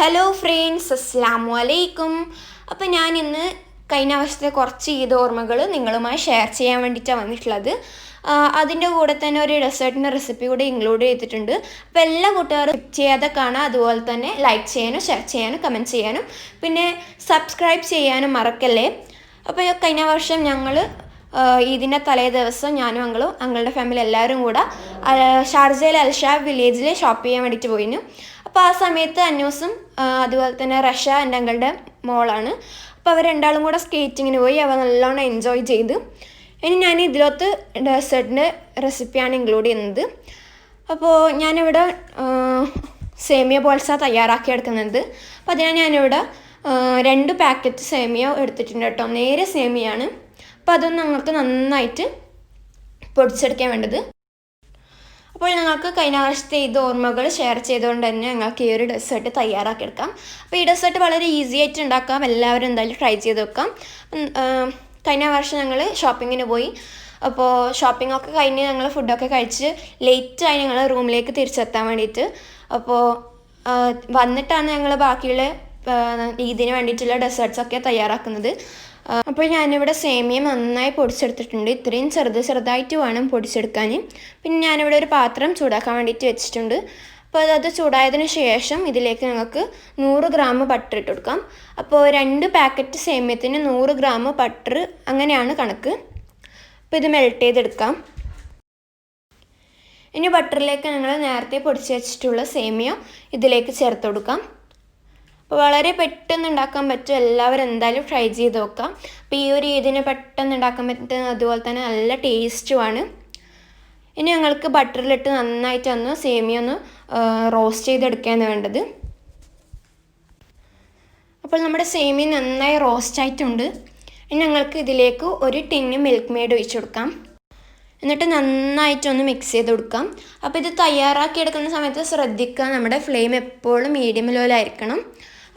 Hello friends, അസ്സലാമു അലൈക്കും. അപ്പോൾ ഞാൻ ഇന്ന് കഴിഞ്ഞ വർഷത്തെ കുറച്ച് ഈദ് ഓർമ്മകൾ നിങ്ങളുമായി ഷെയർ ചെയ്യാൻ വേണ്ടിയിട്ടാണ് വന്നിട്ടുള്ളത്. അതിൻ്റെ കൂടെ തന്നെ ഒരു ഡെസേർട്ടിൻ്റെ റെസിപ്പി കൂടി ഇൻക്ലൂഡ് ചെയ്തിട്ടുണ്ട്. അപ്പോൾ എല്ലാ കൂട്ടുകാരും സ്കിപ്പ് ചെയ്യാതെ കാണാം. അതുപോലെ തന്നെ ലൈക്ക് ചെയ്യാനും ഷെയർ ചെയ്യാനും കമൻറ്റ് ചെയ്യാനും പിന്നെ സബ്സ്ക്രൈബ് ചെയ്യാനും മറക്കല്ലേ. അപ്പോൾ കഴിഞ്ഞ വർഷം ഞങ്ങൾ ഈദിൻ്റെ തലേ ദിവസം ഞാനും അങ്ങളുടെ ഫാമിലി എല്ലാവരും കൂടെ ഷാർജയിൽ അൽഷാബ് വില്ലേജിൽ ഷോപ്പ് ചെയ്യാൻ വേണ്ടിയിട്ട് പോയിരുന്നു. അപ്പോൾ ആ സമയത്ത് അന്നൂസും അതുപോലെ തന്നെ റഷ എൻ്റെ അങ്ങളുടെ മോളാണ്. അപ്പോൾ അവർ രണ്ടാളും കൂടെ സ്കേറ്റിങ്ങിന് പോയി. അവർ നല്ലോണം എൻജോയ് ചെയ്ത്. ഇനി ഞാൻ ഇതിലൊത്ത് ഡെസേർട്ടിൻ്റെ റെസിപ്പിയാണ് ഇൻക്ലൂഡ് ചെയ്യുന്നത്. അപ്പോൾ ഞാനിവിടെ സേമിയ ബോൾസ തയ്യാറാക്കിയെടുക്കുന്നത്. അപ്പോൾ അതിനാണ് ഞാനിവിടെ 2 പാക്കറ്റ് സേമിയ എടുത്തിട്ടുണ്ട് കേട്ടോ. നേരെ സേമിയാണ്. അപ്പോൾ അതൊന്ന് ഞങ്ങൾക്ക് നന്നായിട്ട് പൊടിച്ചെടുക്കാൻ വേണ്ടത്. അപ്പോൾ ഞങ്ങൾക്ക് കഴിഞ്ഞ വർഷത്തെ ഇത് ഓർമ്മകൾ ഷെയർ ചെയ്തുകൊണ്ട് തന്നെ ഞങ്ങൾക്ക് ഈ ഒരു ഡെസേർട്ട് തയ്യാറാക്കിയെടുക്കാം. അപ്പോൾ ഈ ഡെസേർട്ട് വളരെ ഈസി ആയിട്ട് ഉണ്ടാക്കാം. എല്ലാവരും എന്തായാലും ട്രൈ ചെയ്ത് വെക്കാം. കഴിഞ്ഞ വർഷം ഞങ്ങൾ ഷോപ്പിങ്ങിന് പോയി. അപ്പോൾ ഷോപ്പിങ്ങൊക്കെ കഴിഞ്ഞ് ഞങ്ങൾ ഫുഡൊക്കെ കഴിച്ച് ലേറ്റായി ഞങ്ങൾ റൂമിലേക്ക് തിരിച്ചെത്താൻ വേണ്ടിയിട്ട്. അപ്പോൾ വന്നിട്ടാണ് ഞങ്ങൾ ബാക്കിയുള്ള ഇതിന് വേണ്ടിയിട്ടുള്ള ഡെസേർട്ട്സൊക്കെ തയ്യാറാക്കുന്നത്. അപ്പോൾ ഞാനിവിടെ സേമിയ നന്നായി പൊടിച്ചെടുത്തിട്ടുണ്ട്. ഇത്രയും ചെറുതായിട്ട് വേണം പൊടിച്ചെടുക്കാൻ. പിന്നെ ഞാനിവിടെ ഒരു പാത്രം ചൂടാക്കാൻ വേണ്ടിയിട്ട് വെച്ചിട്ടുണ്ട്. അപ്പോൾ അത് ചൂടായതിന് ശേഷം ഇതിലേക്ക് ഞങ്ങൾക്ക് 100 ഗ്രാം ബട്ടർ ഇട്ട് കൊടുക്കാം. അപ്പോൾ 2 പാക്കറ്റ് സേമിയത്തിന് 100 ഗ്രാം ബട്ടർ, അങ്ങനെയാണ് കണക്ക്. അപ്പോൾ ഇത് മെൽറ്റ് ചെയ്തെടുക്കാം. ഇനി ബട്ടറിലേക്ക് ഞങ്ങൾ നേരത്തെ പൊടിച്ച് വെച്ചിട്ടുള്ള സേമിയ ഇതിലേക്ക് ചേർത്ത് കൊടുക്കാം. അപ്പോൾ വളരെ പെട്ടെന്ന് ഉണ്ടാക്കാൻ പറ്റും. എല്ലാവരും എന്തായാലും ട്രൈ ചെയ്ത് നോക്കാം. അപ്പോൾ ഈ ഒരു ഇതിന് പെട്ടെന്ന് ഉണ്ടാക്കാൻ പറ്റുന്ന, അതുപോലെ തന്നെ നല്ല ടേസ്റ്റുമാണ്. ഇനി ഞങ്ങൾക്ക് ബട്ടറിലിട്ട് നന്നായിട്ടൊന്ന് സേമിയ ഒന്ന് റോസ്റ്റ് ചെയ്തെടുക്കുകയാണ് വേണ്ടത്. അപ്പോൾ നമ്മുടെ സേമിയ നന്നായി റോസ്റ്റ് ആയിട്ടുണ്ട്. ഇനി ഞങ്ങൾക്ക് ഇതിലേക്ക് ഒരു ടിന്ന് മിൽക്ക് മെയ്ഡ് ഒഴിച്ചു കൊടുക്കാം. എന്നിട്ട് നന്നായിട്ടൊന്ന് മിക്സ് ചെയ്ത് കൊടുക്കാം. അപ്പോൾ ഇത് തയ്യാറാക്കിയെടുക്കുന്ന സമയത്ത് ശ്രദ്ധിക്കുക, നമ്മുടെ ഫ്ലെയിം എപ്പോഴും മീഡിയം ലോയിലായിരിക്കണം.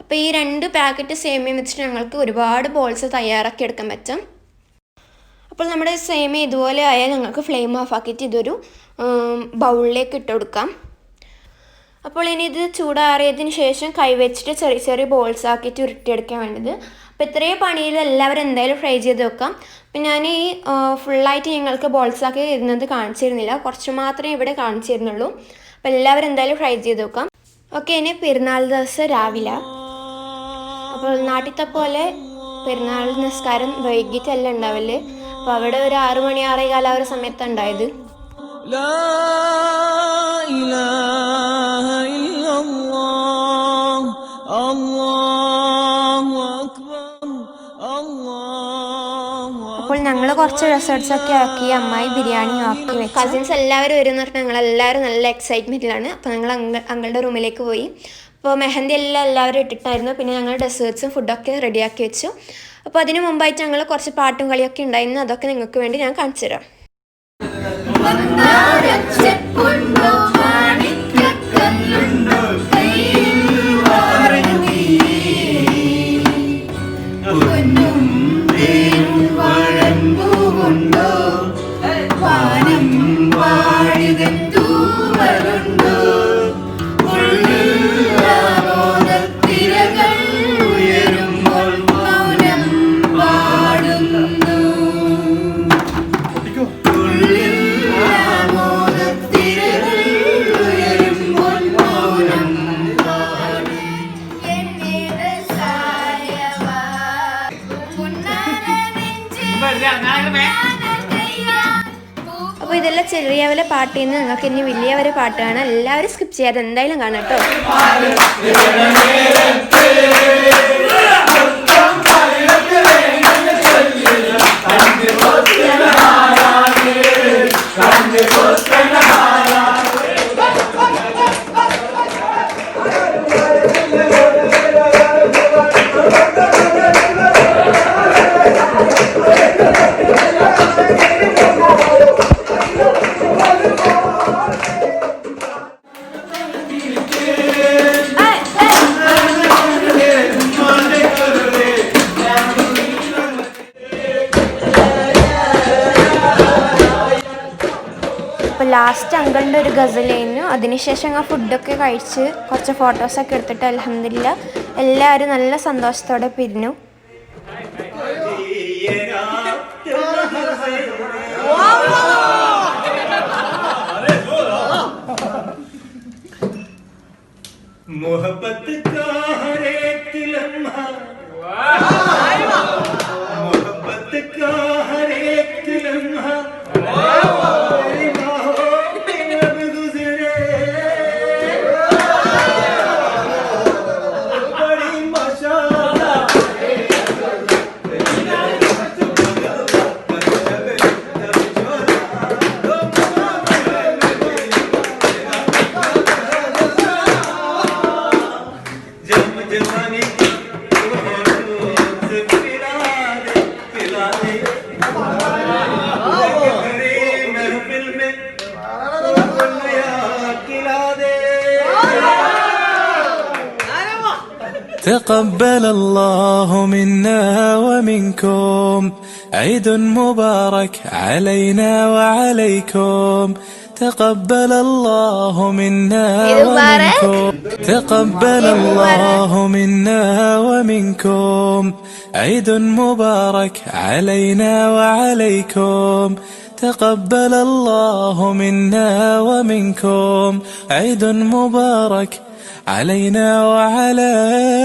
അപ്പോൾ ഈ 2 പാക്കറ്റ് സേമിയ വെച്ചിട്ട് ഞങ്ങൾക്ക് ഒരുപാട് ബോൾസ് തയ്യാറാക്കി എടുക്കാൻ പറ്റും. അപ്പോൾ നമ്മുടെ സേമിയ ഇതുപോലെ ആയാൽ ഞങ്ങൾക്ക് ഫ്ലെയിം ഓഫ് ആക്കിയിട്ട് ഇതൊരു ബൗളിലേക്ക് ഇട്ട് കൊടുക്കാം. അപ്പോൾ ഇനി ഇത് ചൂടാറിയതിന് ശേഷം കൈവച്ചിട്ട് ചെറിയ ബോൾസ് ആക്കിയിട്ട് ഉരുട്ടിയെടുക്കാൻ വേണ്ടത്. അപ്പോൾ ഇത്രയും പണിയിൽ എല്ലാവരും എന്തായാലും ഫ്രൈ ചെയ്ത് വെക്കാം. അപ്പോൾ ഞാൻ ഈ ഫുള്ളായിട്ട് ഞങ്ങൾക്ക് ബോൾസാക്കി ഇരുന്നത് കാണിച്ചിരുന്നില്ല, കുറച്ച് മാത്രമേ ഇവിടെ കാണിച്ചിരുന്നുള്ളൂ. അപ്പോൾ എല്ലാവരും എന്തായാലും ഫ്രൈ ചെയ്ത് വെക്കാം. ഓക്കെ, ഇനി പെരുന്നാൾ ദിവസം രാവിലെ. അപ്പോൾ നാട്ടിലത്തെ പോലെ പെരുന്നാൾ നിസ്കാരം വൈകിട്ടല്ല ഉണ്ടാവല്. അപ്പോൾ അവിടെ ഒരു 6 മണി 6:15 ആ ഒരു സമയത്താണ് ഉണ്ടായത്. അപ്പോൾ ഞങ്ങൾ കുറച്ച് ഡെസേർട്ട്സൊക്കെ ആക്കി, അമ്മായി ബിരിയാണി ആക്കി വെച്ചു. കസിൻസ് എല്ലാവരും വരും എന്ന് പറഞ്ഞാൽ ഞങ്ങളെല്ലാവരും നല്ല എക്സൈറ്റ്മെൻറ്റിലാണ്. അപ്പോൾ ഞങ്ങൾ അങ്ങളുടെ റൂമിലേക്ക് പോയി. അപ്പോൾ മെഹന്തി എല്ലാവരും ഇട്ടിട്ടായിരുന്നു. പിന്നെ ഞങ്ങൾ ഡെസേർട്ട്സും ഫുഡൊക്കെ റെഡിയാക്കി വെച്ചു. അപ്പോൾ അതിന് മുമ്പായിട്ട് ഞങ്ങൾ കുറച്ച് പാട്ടും കളിയൊക്കെ ഉണ്ടായിരുന്നു. അതൊക്കെ നിങ്ങൾക്ക് വേണ്ടി ഞാൻ കാണിച്ചു തരാം. അപ്പോൾ ഇതെല്ലാം ചെറിയ വരെ പാട്ടിൽ നിന്ന് നിങ്ങൾക്ക് ഇനി വലിയ വരെ പാട്ട് കാണാം. എല്ലാവരും സ്കിപ്പ് ചെയ്യാതെ എന്തായാലും കാണാം കേട്ടോ. ലാസ്റ്റ് അങ്കിളിൻ്റെ ഒരു ഗസലായിരുന്നു. അതിനുശേഷം ആ ഫുഡൊക്കെ കഴിച്ച് കുറച്ച് ഫോട്ടോസൊക്കെ എടുത്തിട്ട് അൽഹംദുലില്ലാ എല്ലാവരും നല്ല സന്തോഷത്തോടെ പിരിഞ്ഞു. मोहब्बत का हर एक लम्हा मोहब्बत का हर एक लम्हा गुजरे बड़ी माशाअल्लाह تقبل الله منا ومنكم عيد مبارك علينا وعليكم تقبل الله منا ومنكم تقبل الله منا ومنكم عيد مبارك علينا وعليكم تقبل الله منا ومنكم عيد مبارك علينا وعليكم.